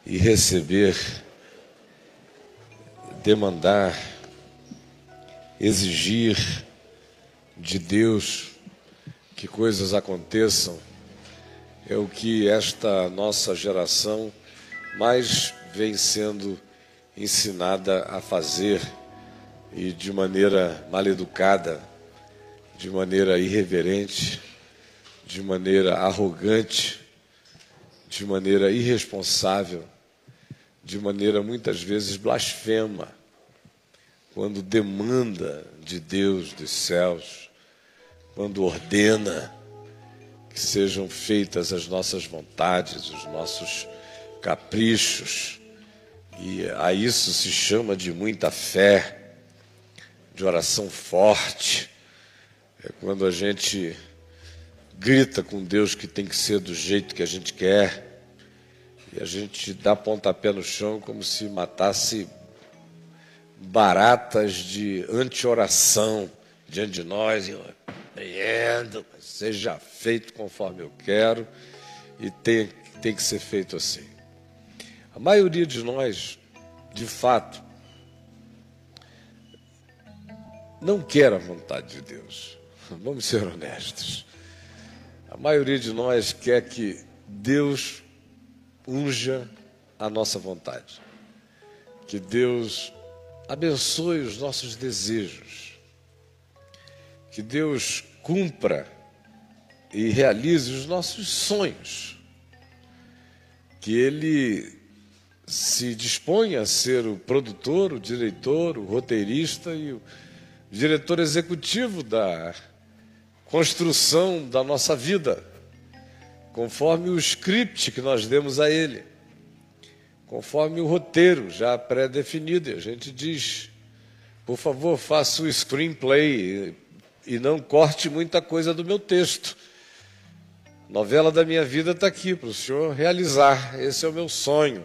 e receber, demandar, exigir de Deus que coisas aconteçam, é o que esta nossa geração mais vem sendo ensinada a fazer, e de maneira mal-educada, de maneira irreverente, de maneira arrogante, de maneira irresponsável, de maneira muitas vezes blasfema, quando demanda de Deus dos céus, quando ordena que sejam feitas as nossas vontades, os nossos caprichos. E a isso se chama de muita fé, de oração forte. É quando a gente grita com Deus que tem que ser do jeito que a gente quer, e a gente dá pontapé no chão como se matasse baratas de anti-oração diante de nós. Eu compreendo, seja feito conforme eu quero, e tem que ser feito assim. A maioria de nós, de fato, não quer a vontade de Deus. Vamos ser honestos. A maioria de nós quer que Deus unja a nossa vontade, que Deus abençoe os nossos desejos, que Deus cumpra e realize os nossos sonhos, que Ele se disponha a ser o produtor, o diretor, o roteirista e o diretor executivo da construção da nossa vida, conforme o script que nós demos a Ele, conforme o roteiro já pré-definido. A gente diz, por favor, faça o screenplay e não corte muita coisa do meu texto. A novela da minha vida está aqui para o senhor realizar, esse é o meu sonho.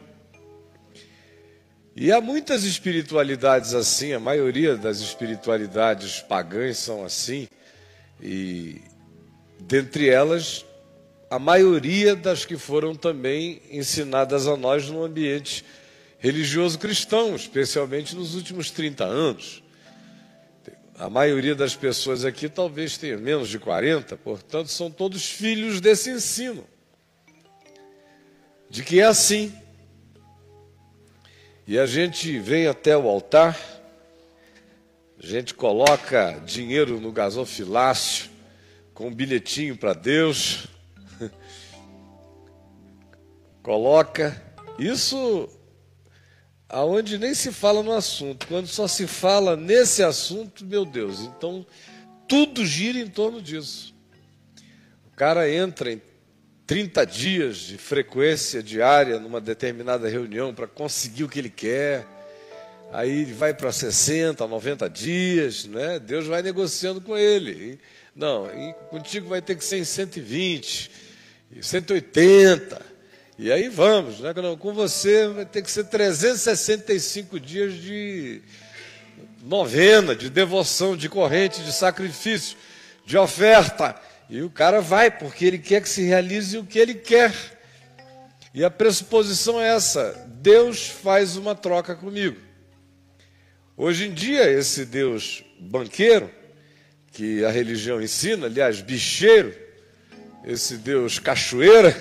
E há muitas espiritualidades assim, a maioria das espiritualidades pagãs são assim, e dentre elas, a maioria das que foram também ensinadas a nós no ambiente religioso cristão, especialmente nos últimos 30 anos. A maioria das pessoas aqui talvez tenha menos de 40, portanto, são todos filhos desse ensino, de que é assim. E a gente vem até o altar, a gente coloca dinheiro no gasofilácio, com um bilhetinho para Deus, coloca isso aonde nem se fala no assunto. Quando só se fala nesse assunto, meu Deus, então tudo gira em torno disso. O cara entra em 30 dias de frequência diária numa determinada reunião para conseguir o que ele quer. Aí ele vai para 60, 90 dias, né? Deus vai negociando com ele. Não, e contigo vai ter que ser em 120, 180. E aí vamos, né? Não, com você vai ter que ser 365 dias de novena, de devoção, de corrente, de sacrifício, de oferta. E o cara vai, porque ele quer que se realize o que ele quer. E a pressuposição é essa: Deus faz uma troca comigo. Hoje em dia, esse Deus banqueiro, que a religião ensina, aliás, bicheiro, esse Deus cachoeira,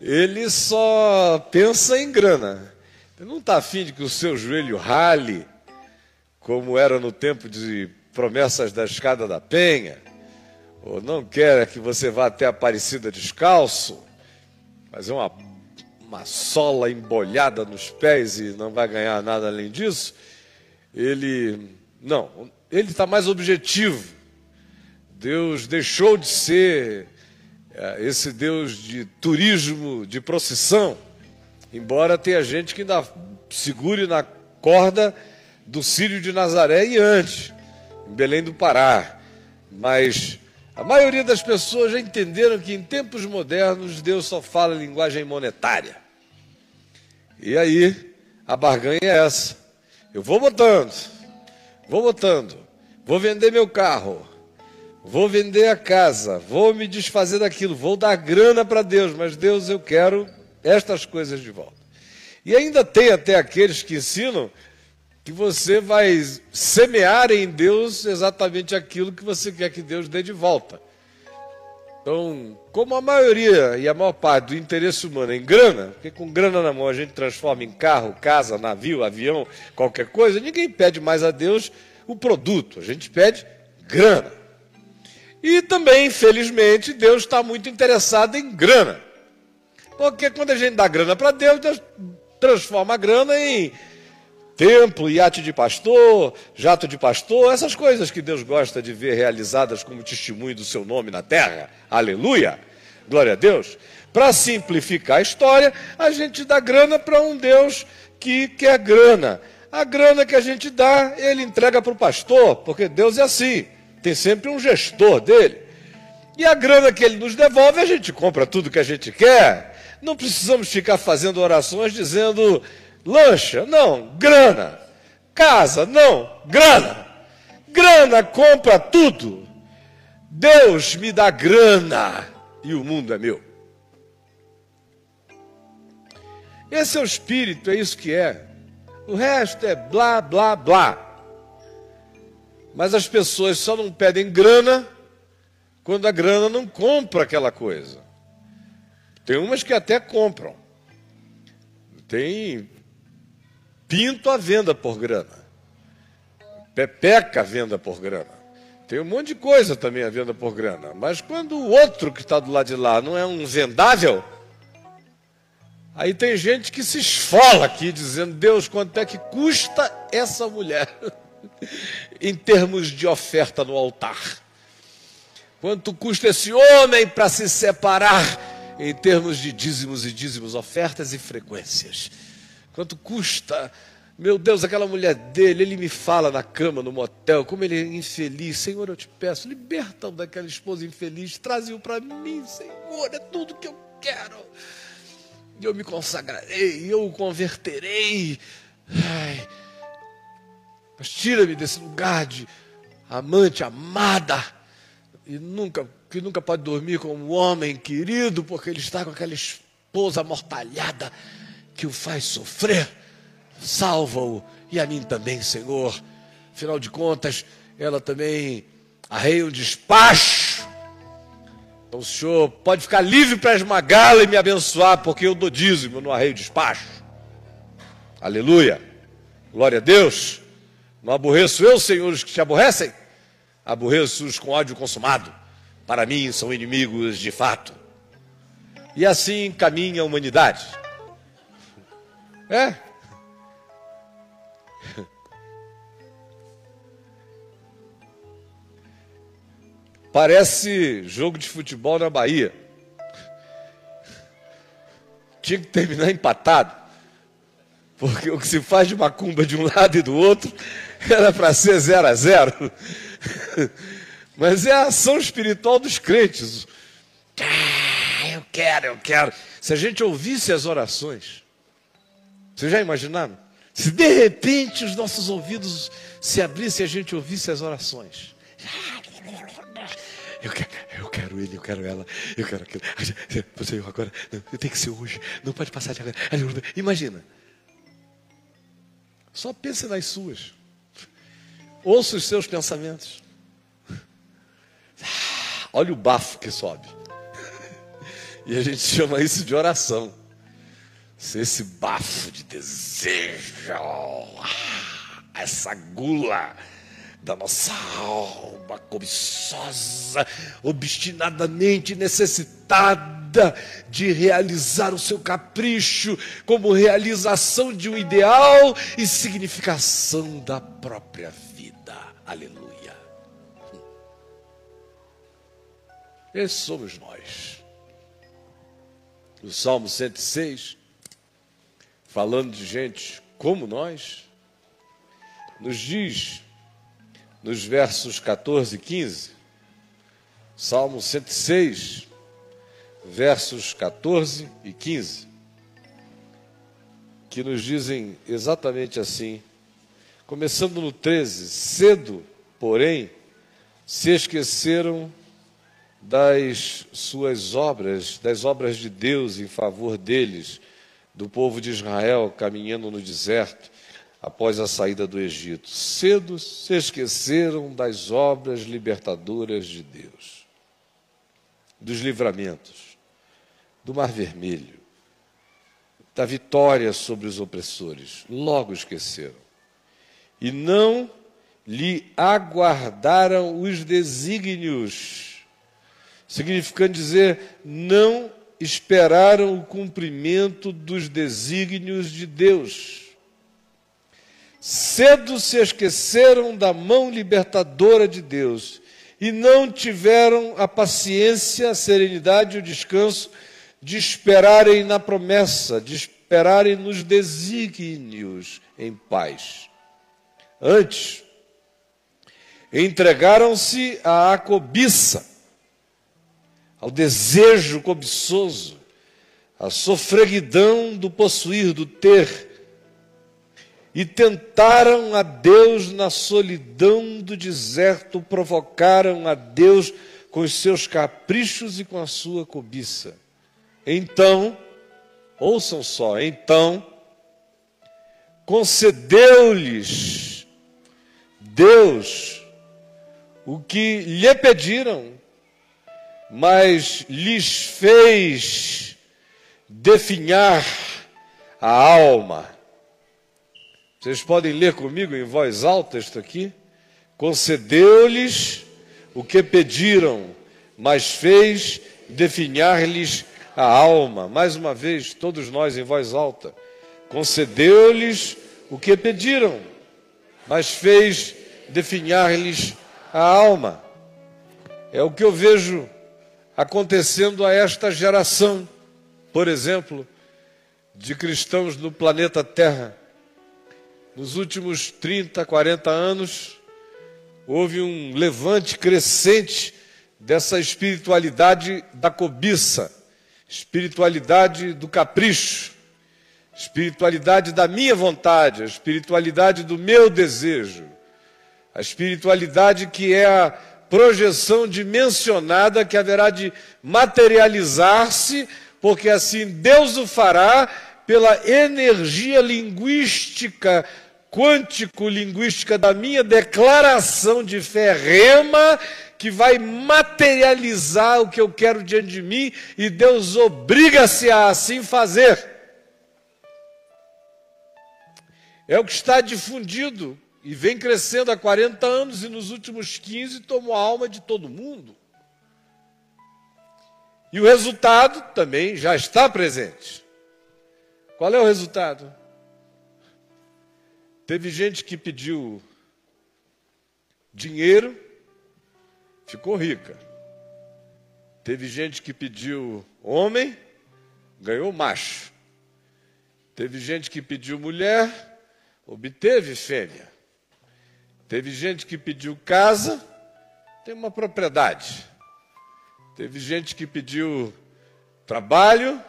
ele só pensa em grana. Ele não está afim de que o seu joelho rale, como era no tempo de promessas da Escada da Penha, ou não quer que você vá até a Aparecida descalço, fazer uma sola embolhada nos pés e não vai ganhar nada além disso. Ele está mais objetivo. Deus deixou de ser esse Deus de turismo, de procissão, embora tenha gente que ainda segure na corda do Círio de Nazaré e ande, em Belém do Pará. Mas a maioria das pessoas já entenderam que em tempos modernos Deus só fala em linguagem monetária. E aí a barganha é essa: eu vou botando, vou vender meu carro, vou vender a casa, vou me desfazer daquilo, vou dar grana para Deus, mas Deus, eu quero estas coisas de volta. E ainda tem até aqueles que ensinam que você vai semear em Deus exatamente aquilo que você quer que Deus dê de volta. Então, como a maioria e a maior parte do interesse humano é em grana, porque com grana na mão a gente transforma em carro, casa, navio, avião, qualquer coisa, ninguém pede mais a Deus o produto, a gente pede grana. E também, infelizmente, Deus está muito interessado em grana. Porque quando a gente dá grana para Deus, Deus transforma a grana em templo, iate de pastor, jato de pastor, essas coisas que Deus gosta de ver realizadas como testemunho do seu nome na terra. Aleluia! Glória a Deus! Para simplificar a história, a gente dá grana para um Deus que quer grana. A grana que a gente dá, ele entrega para o pastor, porque Deus é assim, tem sempre um gestor dele. E a grana que ele nos devolve, a gente compra tudo que a gente quer. Não precisamos ficar fazendo orações dizendo lancha, não, grana. Casa, não, grana. Grana compra tudo. Deus me dá grana e o mundo é meu. Esse é o espírito, é isso que é. O resto é blá, blá, blá. Mas as pessoas só não pedem grana quando a grana não compra aquela coisa. Tem umas que até compram. Tem pinto à venda por grana. Pepeca à venda por grana. Tem um monte de coisa também à venda por grana. Mas quando o outro que está do lado de lá não é um vendável, aí tem gente que se esfola aqui dizendo, Deus, quanto é que custa essa mulher? Em termos de oferta no altar. Quanto custa esse homem para se separar em termos de dízimos, ofertas e frequências? Quanto custa, meu Deus, aquela mulher dele, ele me fala na cama, no motel, como ele é infeliz. Senhor, eu te peço, liberta-o daquela esposa infeliz, traze-o para mim, Senhor, é tudo que eu quero. E eu me consagrarei, eu o converterei. Ai, mas tira-me desse lugar de amante, amada, e que nunca pode dormir com um homem querido, porque ele está com aquela esposa amortalhada que o faz sofrer. Salva-o, e a mim também, Senhor. Afinal de contas, ela também arreia um despacho. Então o Senhor pode ficar livre para esmagá-la e me abençoar, porque eu dou dízimo, eu não arreio despacho. Aleluia. Glória a Deus. Não aborreço eu, Senhor, os que te aborrecem. Aborreço-os com ódio consumado. Para mim são inimigos de fato. E assim caminha a humanidade. É. Parece jogo de futebol na Bahia. Tinha que terminar empatado. Porque o que se faz de macumba de um lado e do outro era para ser 0-0. Mas é a ação espiritual dos crentes. Eu quero. Se a gente ouvisse as orações, vocês já imaginaram? Se de repente os nossos ouvidos se abrissem e a gente ouvisse as orações. Eu quero ele, eu quero ela, eu quero aquilo. Você agora, não, tem que ser hoje, não pode passar de agora. Imagina. Só pense nas suas. Ouça os seus pensamentos. Olha o bafo que sobe. E a gente chama isso de oração. Esse bafo de desejo, essa gula da nossa alma cobiçosa, obstinadamente necessitada de realizar o seu capricho como realização de um ideal e significação da própria vida. Aleluia. Esses somos nós. No Salmo 106, falando de gente como nós, nos diz, nos versos 14 e 15, Salmo 106, versos 14 e 15, que nos dizem exatamente assim, começando no 13, cedo, porém, se esqueceram das suas obras, das obras de Deus em favor deles, do povo de Israel caminhando no deserto após a saída do Egito. Cedo se esqueceram das obras libertadoras de Deus, dos livramentos, do Mar Vermelho, da vitória sobre os opressores. Logo esqueceram. E não lhe aguardaram os desígnios, significando dizer, não esperaram o cumprimento dos desígnios de Deus. Cedo se esqueceram da mão libertadora de Deus e não tiveram a paciência, a serenidade e o descanso de esperarem na promessa, de esperarem nos desígnios em paz. Antes, entregaram-se à cobiça, ao desejo cobiçoso, à sofreguidão do possuir, do ter, e tentaram a Deus na solidão do deserto, provocaram a Deus com os seus caprichos e com a sua cobiça. Então, ouçam só, então, concedeu-lhes Deus o que lhe pediram, mas lhes fez definhar a alma. Vocês podem ler comigo em voz alta isto aqui? Concedeu-lhes o que pediram, mas fez definhar-lhes a alma. Mais uma vez, todos nós em voz alta. Concedeu-lhes o que pediram, mas fez definhar-lhes a alma. É o que eu vejo acontecendo a esta geração, por exemplo, de cristãos no planeta Terra. Nos últimos 30, 40 anos, houve um levante crescente dessa espiritualidade da cobiça, espiritualidade do capricho, espiritualidade da minha vontade, a espiritualidade do meu desejo, a espiritualidade que é a projeção dimensionada que haverá de materializar-se, porque assim Deus o fará pela energia linguística, quântico-linguística da minha declaração de fé rema, que vai materializar o que eu quero diante de mim, e Deus obriga-se a assim fazer. É o que está difundido e vem crescendo há 40 anos e nos últimos 15 tomou a alma de todo mundo. E o resultado também já está presente. Qual é o resultado? Teve gente que pediu dinheiro, ficou rica. Teve gente que pediu homem, ganhou macho. Teve gente que pediu mulher, obteve fêmea. Teve gente que pediu casa, tem uma propriedade. Teve gente que pediu trabalho,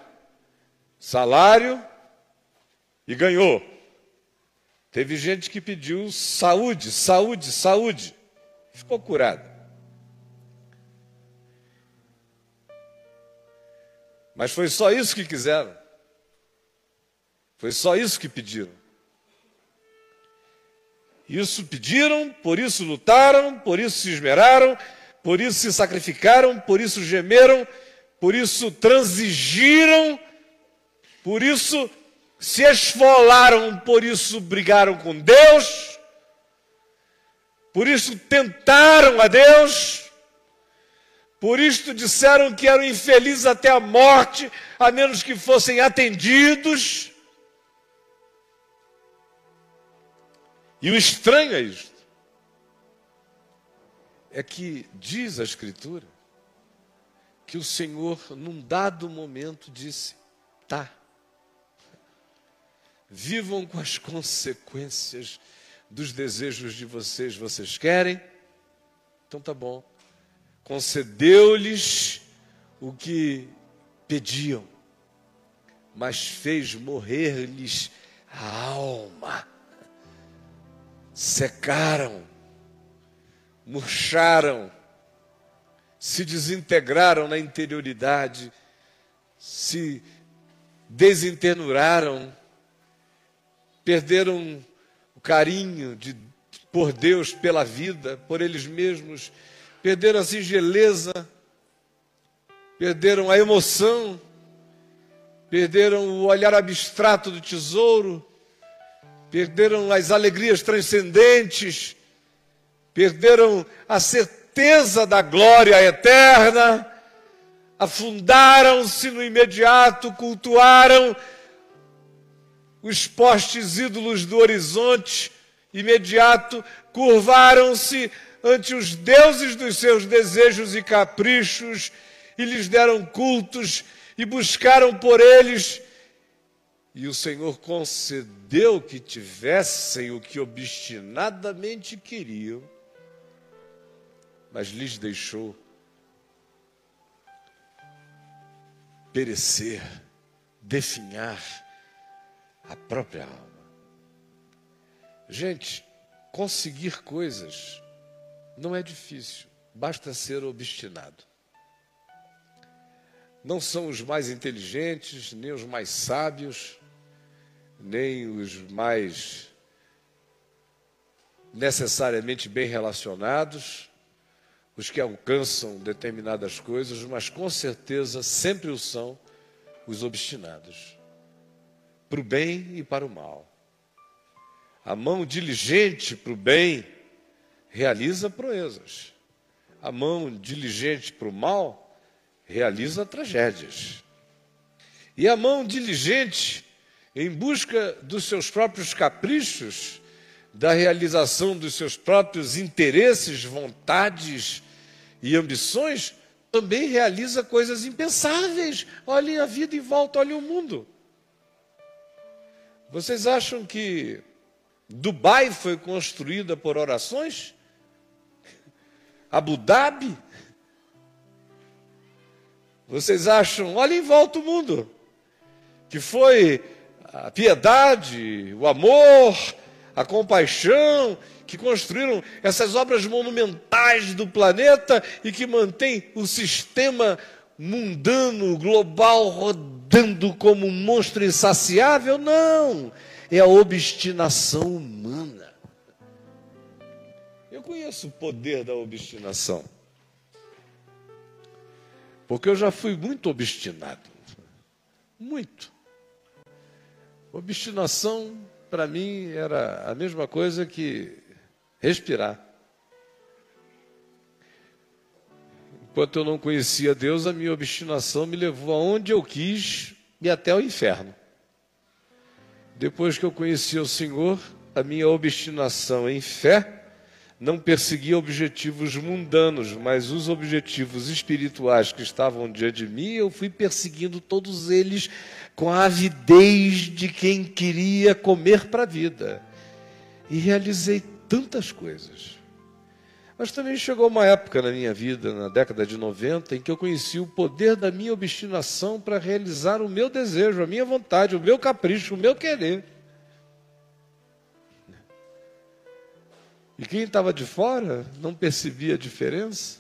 salário e ganhou. Teve gente que pediu saúde, saúde, saúde, ficou curado. Mas foi só isso que quiseram. Foi só isso que pediram. Isso pediram, por isso lutaram, por isso se esmeraram, por isso se sacrificaram, por isso gemeram, por isso transigiram, por isso se esfolaram, por isso brigaram com Deus, por isso tentaram a Deus, por isso disseram que eram infelizes até a morte, a menos que fossem atendidos. E o estranho é isto, é que diz a Escritura que o Senhor, num dado momento, disse, tá, vivam com as consequências dos desejos de vocês. Vocês querem? Então tá bom. Concedeu-lhes o que pediam, mas fez morrer-lhes a alma. Secaram, murcharam, se desintegraram na interioridade, se desinternuraram, perderam o carinho por Deus, pela vida, por eles mesmos, perderam a singeleza, perderam a emoção, perderam o olhar abstrato do tesouro, perderam as alegrias transcendentes, perderam a certeza da glória eterna, afundaram-se no imediato, cultuaram os postes ídolos do horizonte imediato, curvaram-se ante os deuses dos seus desejos e caprichos e lhes deram cultos e buscaram por eles. E o Senhor concedeu que tivessem o que obstinadamente queriam, mas lhes deixou perecer, definhar a própria alma. Gente, conseguir coisas não é difícil, basta ser obstinado. Não são os mais inteligentes, nem os mais sábios, nem os mais necessariamente bem relacionados, os que alcançam determinadas coisas, mas com certeza sempre o são os obstinados, para o bem e para o mal. A mão diligente para o bem realiza proezas. A mão diligente para o mal realiza tragédias. E a mão diligente, em busca dos seus próprios caprichos, da realização dos seus próprios interesses, vontades e ambições, também realiza coisas impensáveis. Olhem a vida em volta, olhem o mundo. Vocês acham que Dubai foi construída por orações? Abu Dhabi? Vocês acham, olhem em volta o mundo, que foi a piedade, o amor, a compaixão, que construíram essas obras monumentais do planeta e que mantém o sistema mundano, global, rodando como um monstro insaciável? Não, é a obstinação humana. Eu conheço o poder da obstinação, porque eu já fui muito obstinado, muito. Obstinação, para mim, era a mesma coisa que respirar. Enquanto eu não conhecia Deus, a minha obstinação me levou aonde eu quis e até o inferno. Depois que eu conheci o Senhor, a minha obstinação em fé não perseguia objetivos mundanos, mas os objetivos espirituais que estavam diante de mim, eu fui perseguindo todos eles com a avidez de quem queria comer para a vida. E realizei tantas coisas. Mas também chegou uma época na minha vida, na década de 90, em que eu conheci o poder da minha obstinação para realizar o meu desejo, a minha vontade, o meu capricho, o meu querer. E quem estava de fora não percebia a diferença,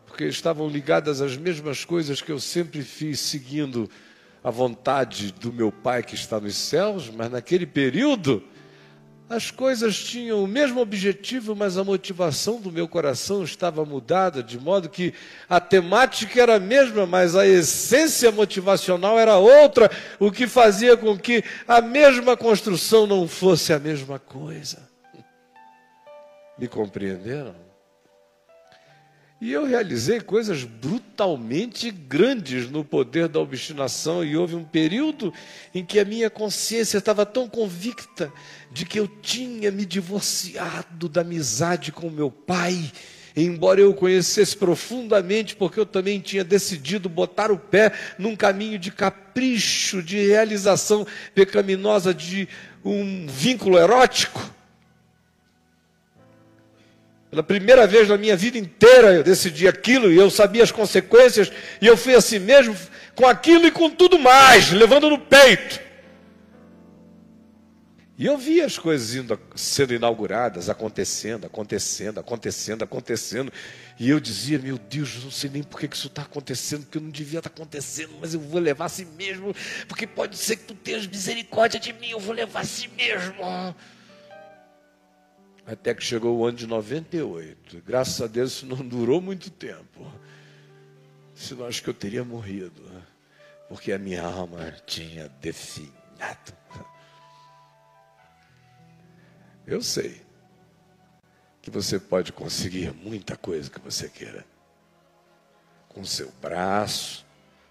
porque estavam ligadas às mesmas coisas que eu sempre fiz, seguindo a vontade do meu Pai que está nos céus, mas naquele período as coisas tinham o mesmo objetivo, mas a motivação do meu coração estava mudada, de modo que a temática era a mesma, mas a essência motivacional era outra, o que fazia com que a mesma construção não fosse a mesma coisa. Me compreenderam? E eu realizei coisas brutalmente grandes no poder da obstinação, e houve um período em que a minha consciência estava tão convicta de que eu tinha me divorciado da amizade com meu pai, embora eu o conhecesse profundamente, porque eu também tinha decidido botar o pé num caminho de capricho, de realização pecaminosa de um vínculo erótico. Pela primeira vez na minha vida inteira eu decidi aquilo e eu sabia as consequências e eu fui assim mesmo com aquilo e com tudo mais, levando no peito. E eu via as coisas sendo inauguradas, acontecendo. E eu dizia, meu Deus, eu não sei nem por que isso está acontecendo, porque eu não devia estar acontecendo, mas eu vou levar a si mesmo, porque pode ser que tu tenhas misericórdia de mim, eu vou levar a si mesmo. Até que chegou o ano de 98. Graças a Deus isso não durou muito tempo. Senão acho que eu teria morrido, porque a minha alma tinha definhado. Eu sei que você pode conseguir muita coisa que você queira. Com o seu braço,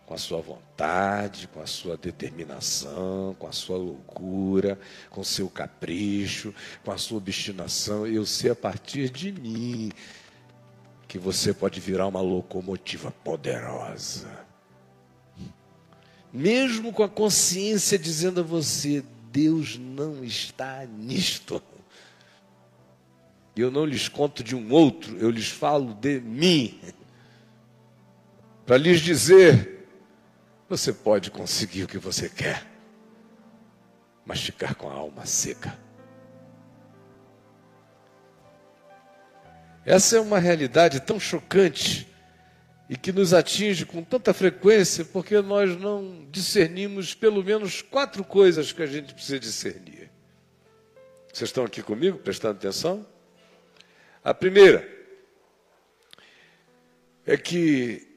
com a sua vontade, com a sua determinação, com a sua loucura, com o seu capricho, com a sua obstinação. Eu sei a partir de mim que você pode virar uma locomotiva poderosa. Mesmo com a consciência dizendo a você, Deus não está nisto. Eu não lhes conto de um outro, eu lhes falo de mim. Para lhes dizer, você pode conseguir o que você quer, mas ficar com a alma seca. Essa é uma realidade tão chocante e que nos atinge com tanta frequência, porque nós não discernimos pelo menos 4 coisas que a gente precisa discernir. Vocês estão aqui comigo, prestando atenção? A primeira é que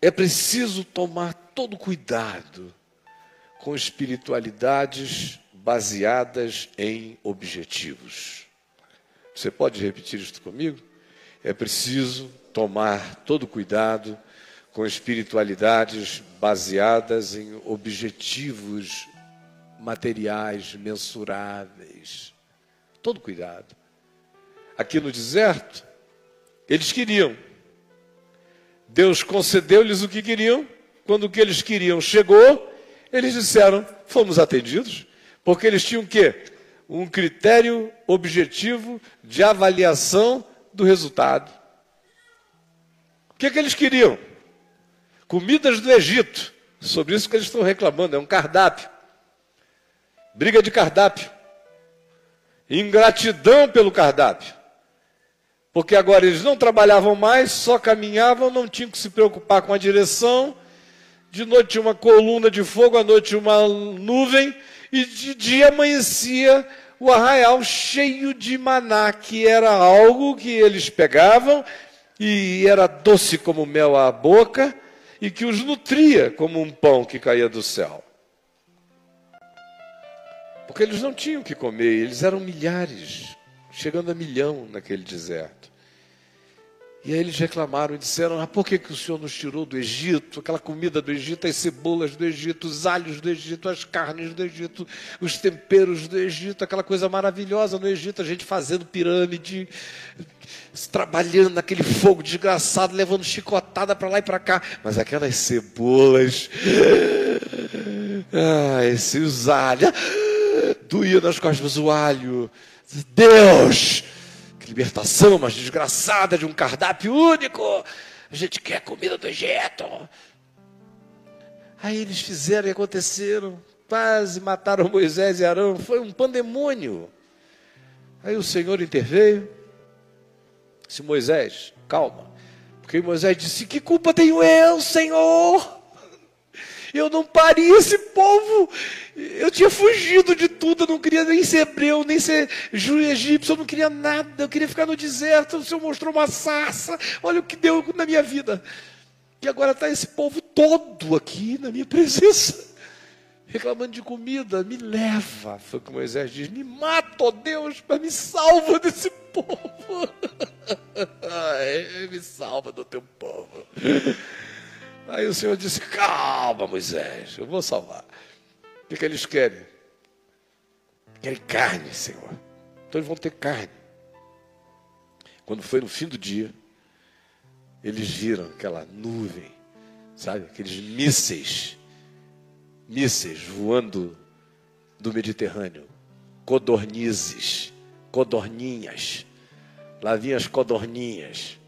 é preciso tomar todo cuidado com espiritualidades baseadas em objetivos. Você pode repetir isto comigo? É preciso tomar todo cuidado com espiritualidades baseadas em objetivos materiais, mensuráveis. Todo cuidado. Aqui no deserto, eles queriam. Deus concedeu-lhes o que queriam. Quando o que eles queriam chegou, eles disseram, fomos atendidos. Porque eles tinham o quê? Um critério objetivo de avaliação do resultado. O que eles queriam? Comidas do Egito. Sobre isso que eles estão reclamando, é um cardápio. Briga de cardápio. Ingratidão pelo cardápio. Porque agora eles não trabalhavam mais, só caminhavam, não tinham que se preocupar com a direção. De noite tinha uma coluna de fogo, à noite uma nuvem, e de dia amanhecia o arraial cheio de maná, que era algo que eles pegavam e era doce como mel à boca e que os nutria como um pão que caía do céu. Porque eles não tinham o que comer, eles eram milhares, chegando a 1 milhão naquele deserto. E aí eles reclamaram e disseram, por que o Senhor nos tirou do Egito? Aquela comida do Egito, as cebolas do Egito, os alhos do Egito, as carnes do Egito, os temperos do Egito, aquela coisa maravilhosa no Egito, a gente fazendo pirâmide, trabalhando naquele fogo desgraçado, levando chicotada para lá e para cá. Mas aquelas cebolas, esses alhos, doía nas costas o alho. Deus! Que libertação, mas desgraçada, de um cardápio único. A gente quer comida do Egito. Aí eles fizeram e aconteceram. Quase mataram Moisés e Arão. Foi um pandemônio. Aí o Senhor interveio. Disse, Moisés, calma. Porque Moisés disse, que culpa tenho eu, Senhor? Eu não pari esse povo. Eu tinha fugido de tudo. Eu não queria nem ser hebreu, nem ser egípcio. Eu não queria nada. Eu queria ficar no deserto. O Senhor mostrou uma sarça. Olha o que deu na minha vida. E agora está esse povo todo aqui na minha presença, reclamando de comida. Me leva. Foi o que Moisés diz. Me mata, ó Deus, mas me salva desse povo. Me salva do teu povo. Aí o Senhor disse, calma, Moisés, eu vou salvar. O que eles querem? Querem carne, Senhor. Então eles vão ter carne. Quando foi no fim do dia, eles viram aquela nuvem, sabe? Aqueles mísseis voando do Mediterrâneo. Codornizes, codorninhas. Lá vinham as codorninhas.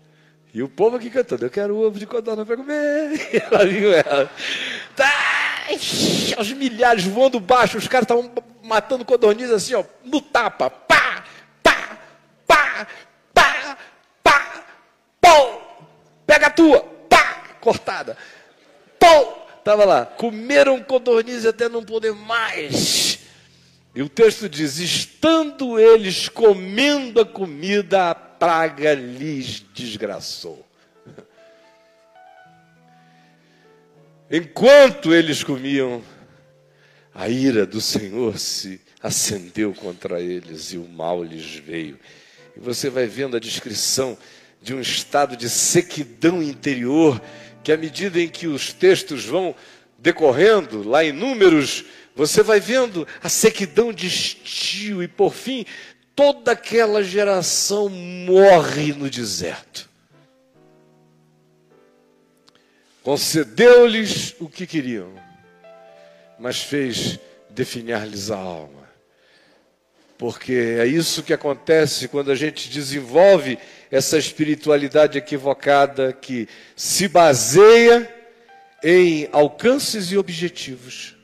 E o povo aqui cantando, eu quero ovo de codorna para comer. E ela viu ela. Tá! Os milhares voando baixo, os caras estavam matando codorniz assim, ó, no tapa. Pá, pá, pá, pá, pá, pô, pega a tua, pá, cortada. Pô, estava lá, comeram codorniz até não poder mais. E o texto diz, estando eles comendo a comida, a praga lhes desgraçou. Enquanto eles comiam, a ira do Senhor se acendeu contra eles e o mal lhes veio. E você vai vendo a descrição de um estado de sequidão interior, que à medida em que os textos vão decorrendo, lá em Números, você vai vendo a sequidão de estio e, por fim, toda aquela geração morre no deserto. Concedeu-lhes o que queriam, mas fez definhar-lhes a alma. Porque é isso que acontece quando a gente desenvolve essa espiritualidade equivocada que se baseia em alcances e objetivos.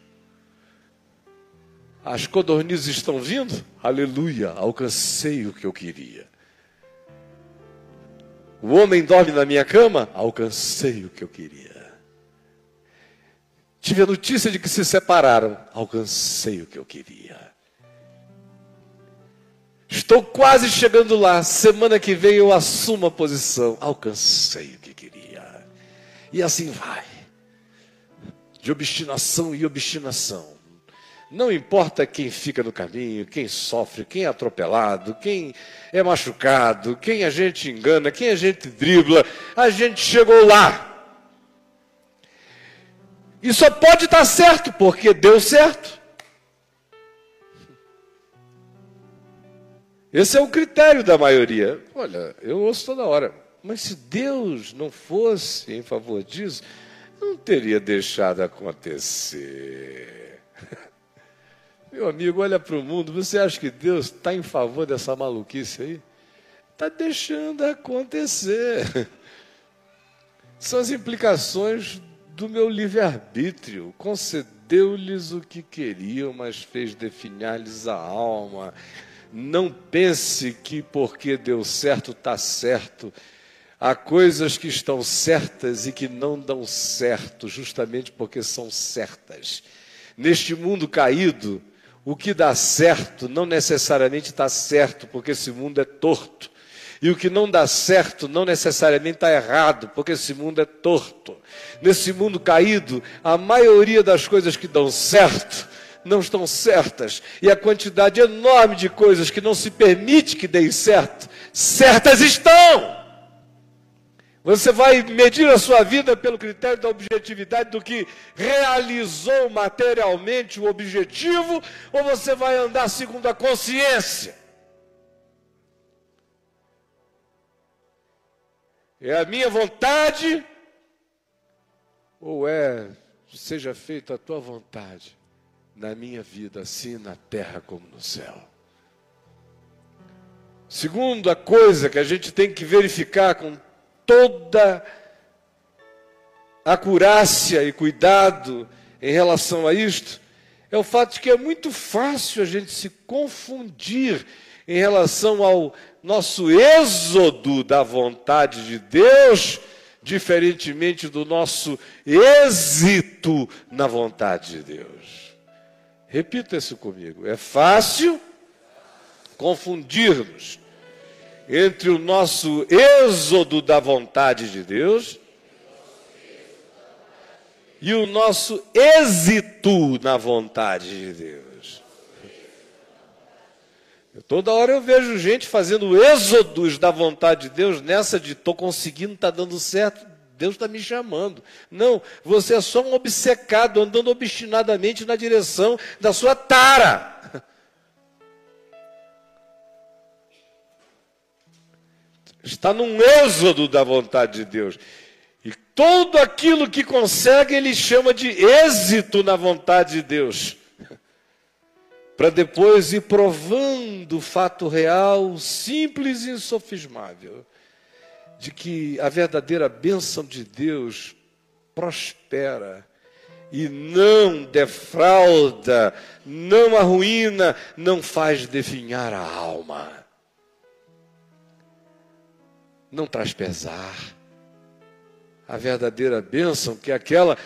As codornizes estão vindo? Aleluia, alcancei o que eu queria. O homem dorme na minha cama? Alcancei o que eu queria. Tive a notícia de que se separaram. Alcancei o que eu queria. Estou quase chegando lá. Semana que vem eu assumo a posição. Alcancei o que queria. E assim vai. De obstinação em obstinação. Não importa quem fica no caminho, quem sofre, quem é atropelado, quem é machucado, quem a gente engana, quem a gente dribla, a gente chegou lá. E só pode estar certo porque deu certo. Esse é o critério da maioria. Olha, eu ouço toda hora. Mas se Deus não fosse em favor disso, não teria deixado acontecer. Meu amigo, olha para o mundo. Você acha que Deus está em favor dessa maluquice aí? Está deixando acontecer. São as implicações do meu livre-arbítrio. Concedeu-lhes o que queriam, mas fez definhar-lhes a alma. Não pense que porque deu certo, está certo. Há coisas que estão certas e que não dão certo, justamente porque são certas. Neste mundo caído, o que dá certo não necessariamente está certo, porque esse mundo é torto. E o que não dá certo não necessariamente está errado, porque esse mundo é torto. Nesse mundo caído, a maioria das coisas que dão certo não estão certas. E a quantidade enorme de coisas que não se permite que deem certo, certas estão. Você vai medir a sua vida pelo critério da objetividade do que realizou materialmente o objetivo, ou você vai andar segundo a consciência? É a minha vontade, ou seja feita a tua vontade, na minha vida, assim na terra como no céu? Segunda coisa que a gente tem que verificar com toda acurácia e cuidado em relação a isto, é o fato de que é muito fácil a gente se confundir em relação ao nosso êxodo da vontade de Deus, diferentemente do nosso êxito na vontade de Deus. Repita isso comigo. É fácil confundirmos entre o nosso êxodo da vontade de Deus e o nosso êxito na vontade de Deus. Toda hora eu vejo gente fazendo êxodos da vontade de Deus, nessa de estou conseguindo, está dando certo, Deus está me chamando. Não, você é só um obcecado, andando obstinadamente na direção da sua tara. Está num êxodo da vontade de Deus. E tudo aquilo que consegue, ele chama de êxito na vontade de Deus. Para depois ir provando o fato real, simples e insofismável, de que a verdadeira bênção de Deus prospera e não defrauda, não arruína, não faz definhar a alma. Não traz pesar. A verdadeira bênção, que é aquela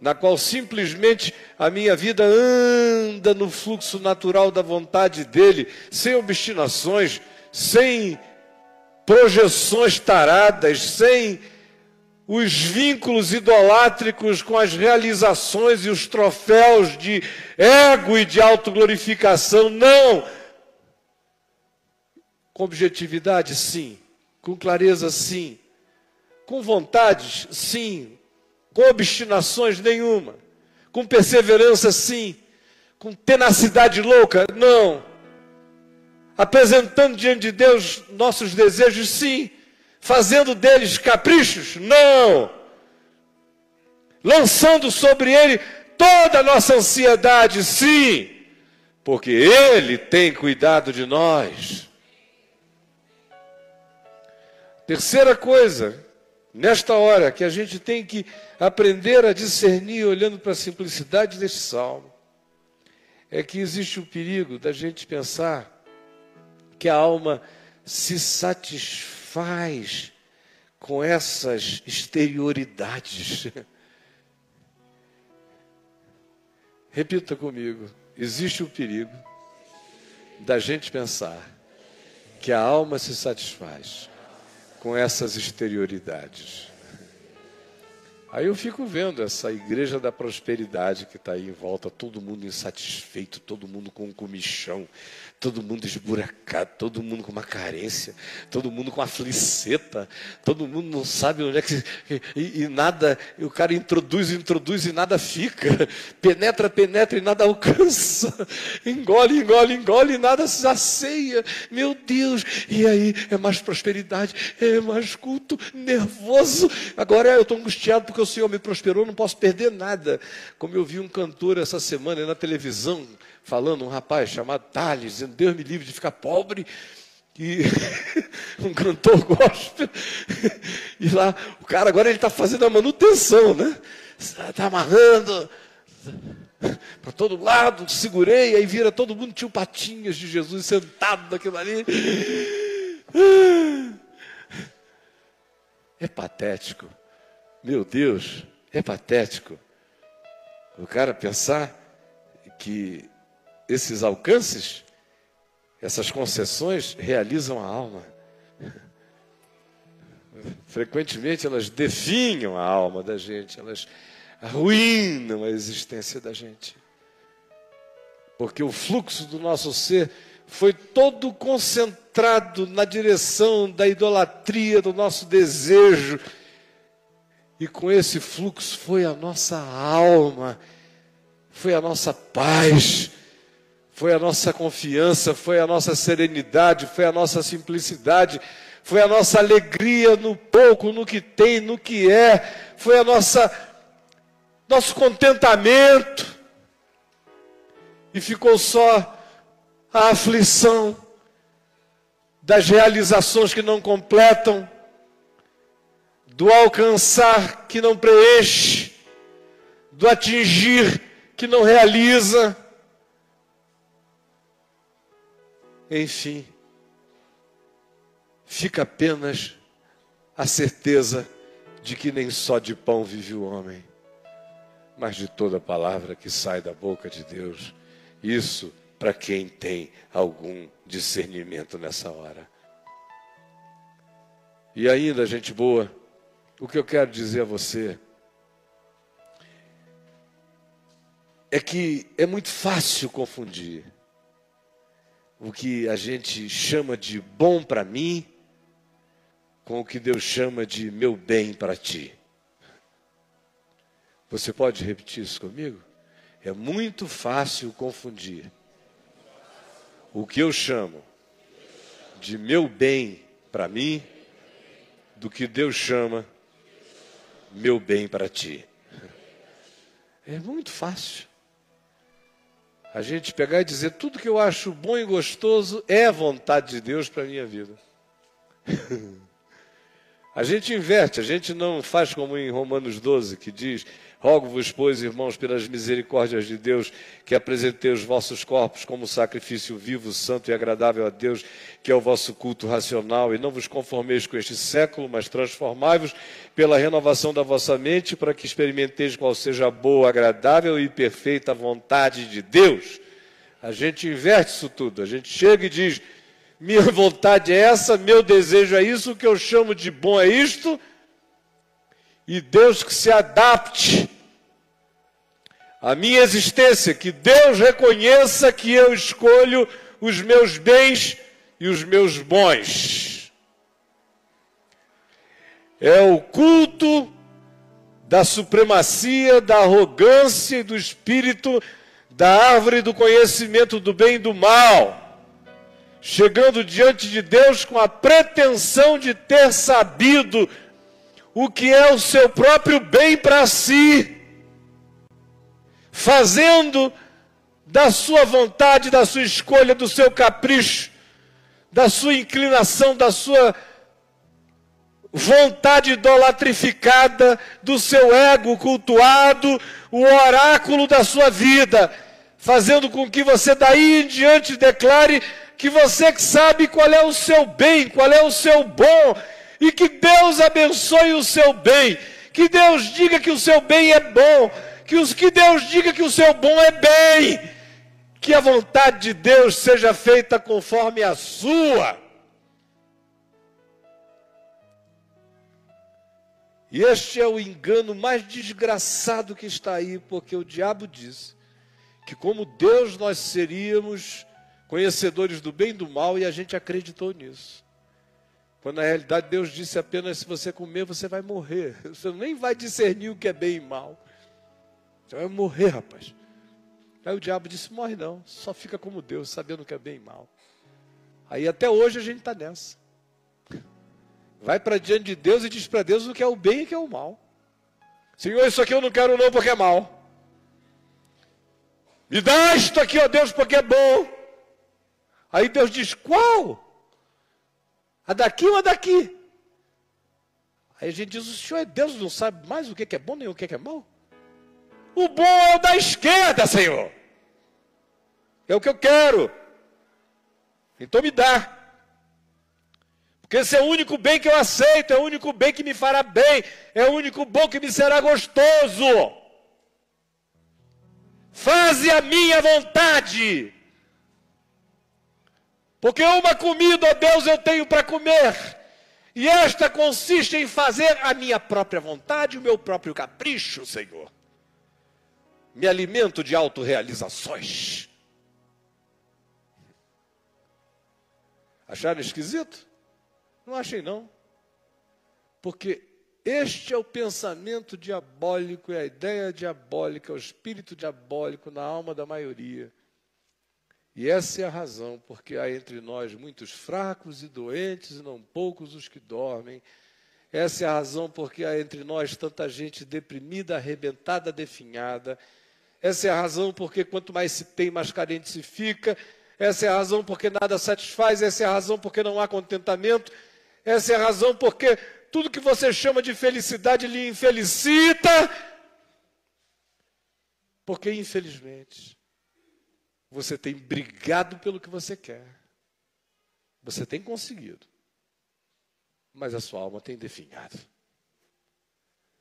na qual simplesmente a minha vida anda no fluxo natural da vontade dele, sem obstinações, sem projeções taradas, sem os vínculos idolátricos com as realizações e os troféus de ego e de autoglorificação. Não! Com objetividade, sim. Com clareza, sim. Com vontades, sim. Com obstinações, nenhuma. Com perseverança, sim. Com tenacidade louca, não. Apresentando diante de Deus nossos desejos, sim. Fazendo deles caprichos, não. Lançando sobre Ele toda a nossa ansiedade, sim. Porque Ele tem cuidado de nós. Terceira coisa, nesta hora, que a gente tem que aprender a discernir, olhando para a simplicidade deste salmo, é que existe o perigo da gente pensar que a alma se satisfaz com essas exterioridades. Repita comigo, existe o perigo da gente pensar que a alma se satisfaz com essas exterioridades. Aí eu fico vendo essa igreja da prosperidade que está aí em volta, todo mundo insatisfeito, todo mundo com um comichão, todo mundo esburacado, todo mundo com uma carência, todo mundo com uma fliceta, todo mundo não sabe onde é que... E nada, e o cara introduz e nada fica, penetra e nada alcança, engole e nada se sacia, meu Deus, e aí é mais prosperidade, é mais culto, nervoso, agora eu estou angustiado porque o Senhor me prosperou, não posso perder nada. Como eu vi um cantor essa semana na televisão, falando, um rapaz chamado Thales, dizendo, Deus me livre de ficar pobre, e um cantor gospel, e lá, o cara agora ele está fazendo a manutenção, né? Está amarrando para todo lado, segurei, aí vira todo mundo, tio Patinhas de Jesus sentado naquilo ali. É patético. Meu Deus, é patético o cara pensar que esses alcances, essas concessões realizam a alma. Frequentemente elas definham a alma da gente, elas arruinam a existência da gente. Porque o fluxo do nosso ser foi todo concentrado na direção da idolatria, do nosso desejo. E com esse fluxo foi a nossa alma, foi a nossa paz, foi a nossa confiança, foi a nossa serenidade, foi a nossa simplicidade, foi a nossa alegria no pouco, no que tem, no que é, foi a nosso contentamento. E ficou só a aflição das realizações que não completam, do alcançar que não preenche, do atingir que não realiza. Enfim, fica apenas a certeza de que nem só de pão vive o homem, mas de toda palavra que sai da boca de Deus. Isso para quem tem algum discernimento nessa hora. E ainda, gente boa, o que eu quero dizer a você é que é muito fácil confundir o que a gente chama de bom para mim com o que Deus chama de meu bem para ti. Você pode repetir isso comigo? É muito fácil confundir o que eu chamo de meu bem para mim do que Deus chama meu bem para ti. É muito fácil a gente pegar e dizer tudo que eu acho bom e gostoso é a vontade de Deus para a minha vida. A gente inverte, a gente não faz como em Romanos 12, que diz: rogo-vos, pois, irmãos, pelas misericórdias de Deus, que apresentei os vossos corpos como sacrifício vivo, santo e agradável a Deus, que é o vosso culto racional, e não vos conformeis com este século, mas transformai-vos pela renovação da vossa mente, para que experimenteis qual seja a boa, agradável e perfeita vontade de Deus. A gente inverte isso tudo, a gente chega e diz: minha vontade é essa, meu desejo é isso, o que eu chamo de bom é isto, e Deus que se adapte à minha existência, que Deus reconheça que eu escolho os meus bens e os meus bons. É o culto da supremacia, da arrogância e do espírito da árvore do conhecimento do bem e do mal, chegando diante de Deus com a pretensão de ter sabido o que é o seu próprio bem para si, fazendo da sua vontade, da sua escolha, do seu capricho, da sua inclinação, da sua vontade idolatrificada, do seu ego cultuado, o oráculo da sua vida, fazendo com que você daí em diante declare que você que sabe qual é o seu bem, qual é o seu bom, e que Deus abençoe o seu bem, que Deus diga que o seu bem é bom, que Deus diga que o seu bom é bem, que a vontade de Deus seja feita conforme a sua. E este é o engano mais desgraçado que está aí, porque o diabo disse que como Deus nós seríamos conhecedores do bem e do mal, e a gente acreditou nisso. Quando na realidade Deus disse apenas: se você comer, você vai morrer. Você nem vai discernir o que é bem e mal. Você vai morrer, rapaz. Aí o diabo disse: morre não, só fica como Deus, sabendo o que é bem e mal. Aí até hoje a gente está nessa. Vai para diante de Deus e diz para Deus o que é o bem e o que é o mal. Senhor, isso aqui eu não quero não, porque é mal. Me dá isto aqui, ó Deus, porque é bom. Aí Deus diz: qual? A daqui ou a daqui? Aí a gente diz: o Senhor é Deus, não sabe mais o que é bom nem o que é mal? O bom é o da esquerda, Senhor. É o que eu quero. Então me dá. Porque esse é o único bem que eu aceito, é o único bem que me fará bem, é o único bom que me será gostoso. Faze a minha vontade. Porque uma comida, ó Deus, eu tenho para comer, e esta consiste em fazer a minha própria vontade, o meu próprio capricho, Senhor. Me alimento de autorrealizações. Acharam esquisito? Não achei não. Porque este é o pensamento diabólico, é a ideia diabólica, é o espírito diabólico na alma da maioria. E essa é a razão porque há entre nós muitos fracos e doentes, e não poucos os que dormem. Essa é a razão porque há entre nós tanta gente deprimida, arrebentada, definhada. Essa é a razão porque quanto mais se tem, mais carente se fica. Essa é a razão porque nada satisfaz. Essa é a razão porque não há contentamento. Essa é a razão porque tudo que você chama de felicidade lhe infelicita. Porque, infelizmente, você tem brigado pelo que você quer. Você tem conseguido. Mas a sua alma tem definhado.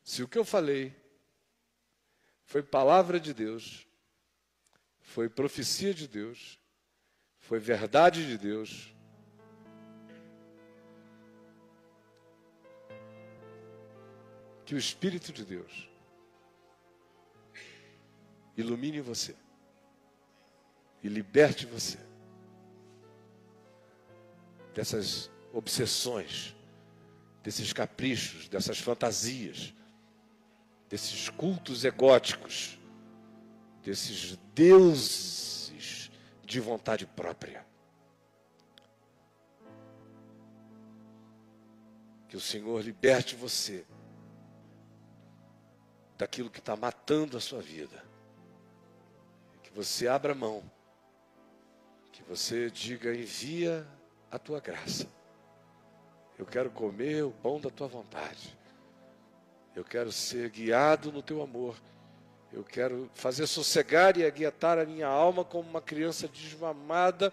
Se o que eu falei foi palavra de Deus, foi profecia de Deus, foi verdade de Deus, que o Espírito de Deus ilumine você e liberte você dessas obsessões, desses caprichos, dessas fantasias, desses cultos egóticos, desses deuses de vontade própria. Que o Senhor liberte você daquilo que está matando a sua vida. Que você abra mão. Que você diga: envia a tua graça. Eu quero comer o pão da tua vontade. Eu quero ser guiado no teu amor. Eu quero fazer sossegar e aquietar a minha alma como uma criança desmamada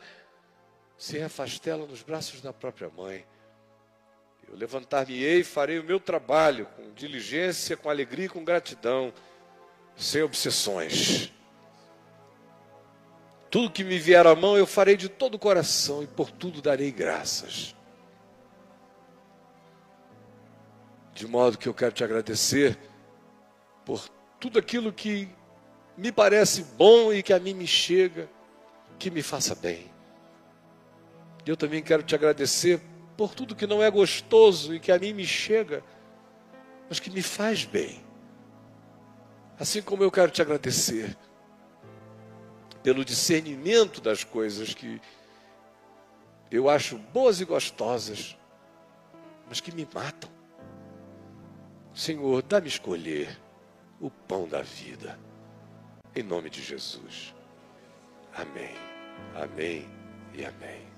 se afastela nos braços da própria mãe. Eu levantar-me-ei e farei o meu trabalho com diligência, com alegria e com gratidão, sem obsessões. Tudo que me vier à mão eu farei de todo o coração e por tudo darei graças. De modo que eu quero te agradecer por tudo aquilo que me parece bom e que a mim me chega, que me faça bem. Eu também quero te agradecer por tudo que não é gostoso e que a mim me chega, mas que me faz bem. Assim como eu quero te agradecer pelo discernimento das coisas que eu acho boas e gostosas, mas que me matam. Senhor, dá-me escolher o pão da vida, em nome de Jesus. Amém, amém e amém.